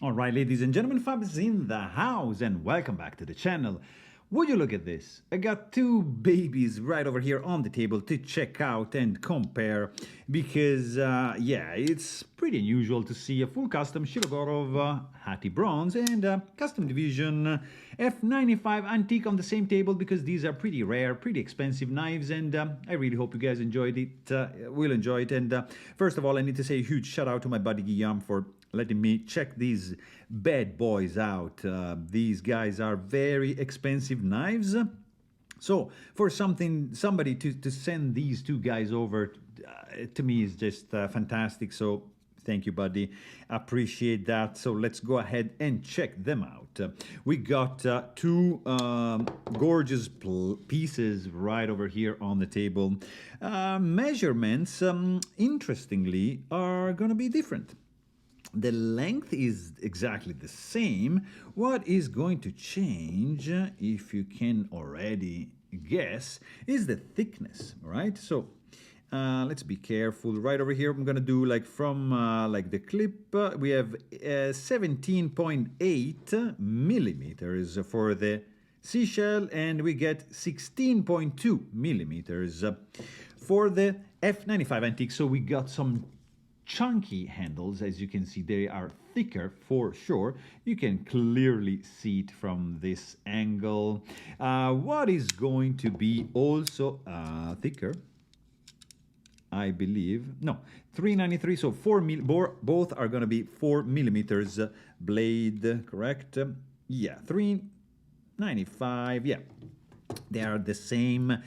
All right, ladies and gentlemen, Fabs in the house, and welcome back to the channel. Would you look at this? I got two babies right over here on the table to check out and compare because, yeah, it's pretty unusual to see a full custom Shirogorov Hattie Bronze and custom division F95 Antique on the same table because these are pretty rare, pretty expensive knives, and I really hope you guys enjoyed it, will enjoy it. And first of all, I need to say a huge shout out to my buddy Guillaume for letting me check these bad boys out. These guys are very expensive knives. So for somebody to send these two guys over to me is just fantastic. So thank you, buddy. Appreciate that. So let's go ahead and check them out. We got two gorgeous pieces right over here on the table. Measurements, interestingly, are going to be different. The length is exactly the same. What is going to change, if you can already guess, is the thickness, right? So let's be careful. Right over here, I'm gonna do like from like the clip. We have 17.8 millimeters for the Seashell, and we get 16.2 millimeters for the F95 Antique. So we got some chunky handles. As you can see, they are thicker for sure. You can clearly see it from this angle. What is going to be also thicker, I believe, no, 393, so both are going to be 4 millimeters blade, correct? Yeah, 395, yeah. They are the same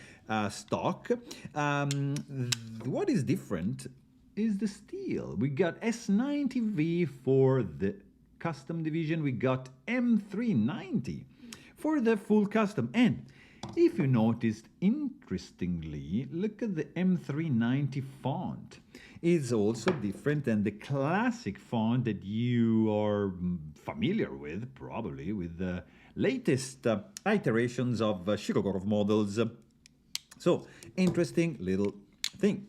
stock. What is different is the steel. We got S90V for the custom division. We got M390 for the full custom. And if you noticed, interestingly, look at the M390 font. It's also different than the classic font that you are familiar with, probably, with the latest iterations of Shirogorov models. So, interesting little thing.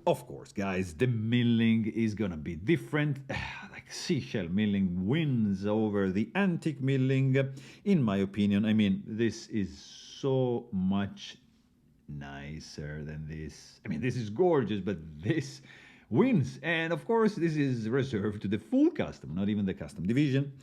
Of course, guys, the milling is gonna be different. Like Seashell milling wins over the antique milling, in my opinion. I mean, this is so much nicer than this. I mean, this is gorgeous, but this wins. And of course, this is reserved to the full custom, not even the custom division.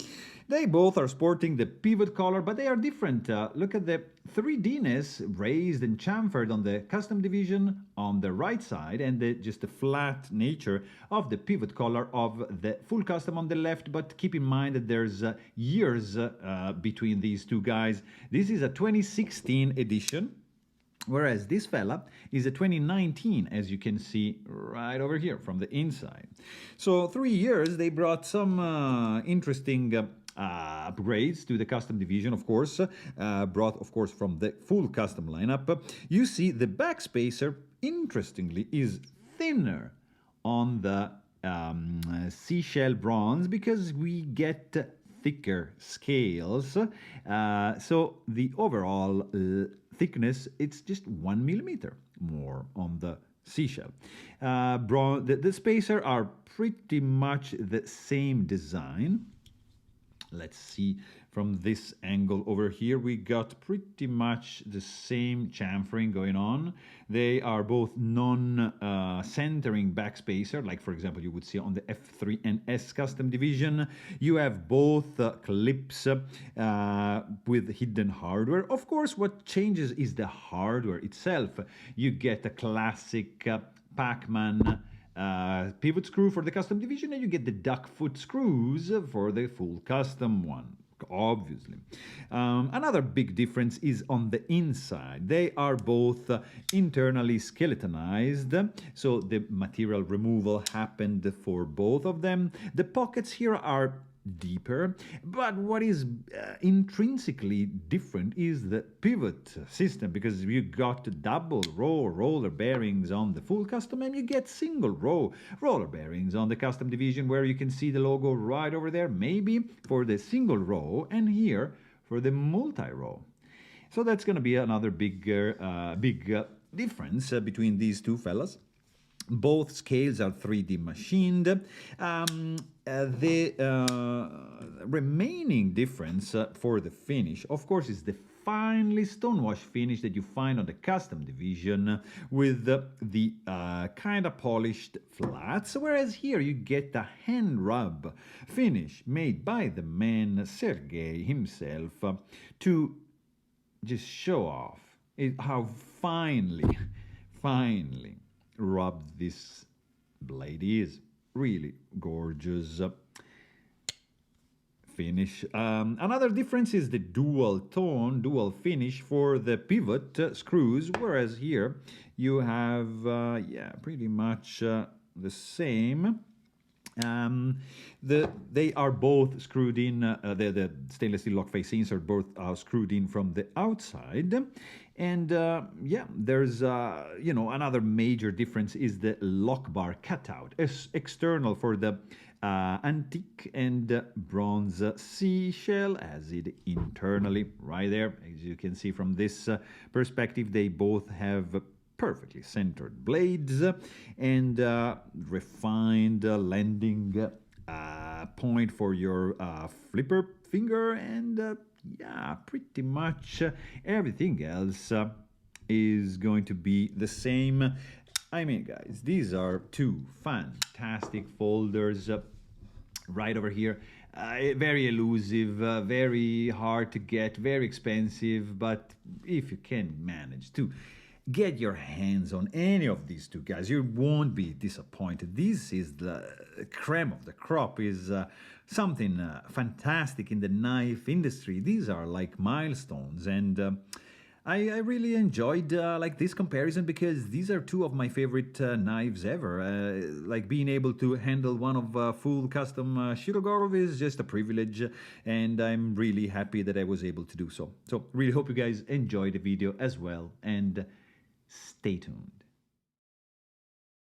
They both are sporting the pivot collar, but they are different. Look at the 3Dness raised and chamfered on the custom division on the right side, and just the flat nature of the pivot collar of the full custom on the left. But keep in mind that there's years between these two guys. This is a 2016 edition, whereas this fella is a 2019, as you can see right over here from the inside. So 3 years, they brought some interesting upgrades to the custom division, of course, brought, of course, from the full custom lineup. You see the back spacer, interestingly, is thinner on the Seashell bronze because we get thicker scales. So the overall thickness, it's just 1 millimeter more on the Seashell. The spacer are pretty much the same design. Let's see from this angle over here, we got pretty much the same chamfering going on. They are both non-centering backspacer, like for example you would see on the F3 and S custom division. You have both clips with hidden hardware. Of course, what changes is the hardware itself. You get a classic Pac-Man pivot screw for the custom division, and you get the duck foot screws for the full custom one, obviously. Another big difference is on the inside. They are both internally skeletonized, so the material removal happened for both of them. The pockets here are deeper, but what is intrinsically different is the pivot system, because you got double row roller bearings on the full custom and you get single row roller bearings on the custom division, where you can see the logo right over there, maybe for the single row, and here for the multi-row. So that's going to be another big difference between these two fellas. Both scales are 3D machined. The remaining difference for the finish, of course, is the finely stonewash finish that you find on the custom division with the kind of polished flats, whereas here you get the hand rub finish made by the man Sergei himself to just show off how finely rubbed this blade is. Really gorgeous finish. Another difference is the dual tone, dual finish for the pivot screws, whereas here you have, yeah, pretty much the same. They are both screwed in, the stainless steel lock facings are both screwed in from the outside. And yeah, there's, you know, another major difference is the lock bar cutout. External for the antique and bronze Seashell, as it internally right there. As you can see from this perspective, they both have perfectly centered blades and refined landing point for your flipper finger, and yeah, pretty much everything else is going to be the same. I mean, guys, these are two fantastic folders right over here. Very elusive, very hard to get, very expensive, but if you can manage to get your hands on any of these two guys, you won't be disappointed. This is the creme of the crop, is something fantastic in the knife industry. These are like milestones, and I really enjoyed like this comparison, because these are two of my favorite knives ever. Like being able to handle one of full custom Shirogorov is just a privilege, and I'm really happy that I was able to do so. So really hope you guys enjoyed the video as well, and stay tuned.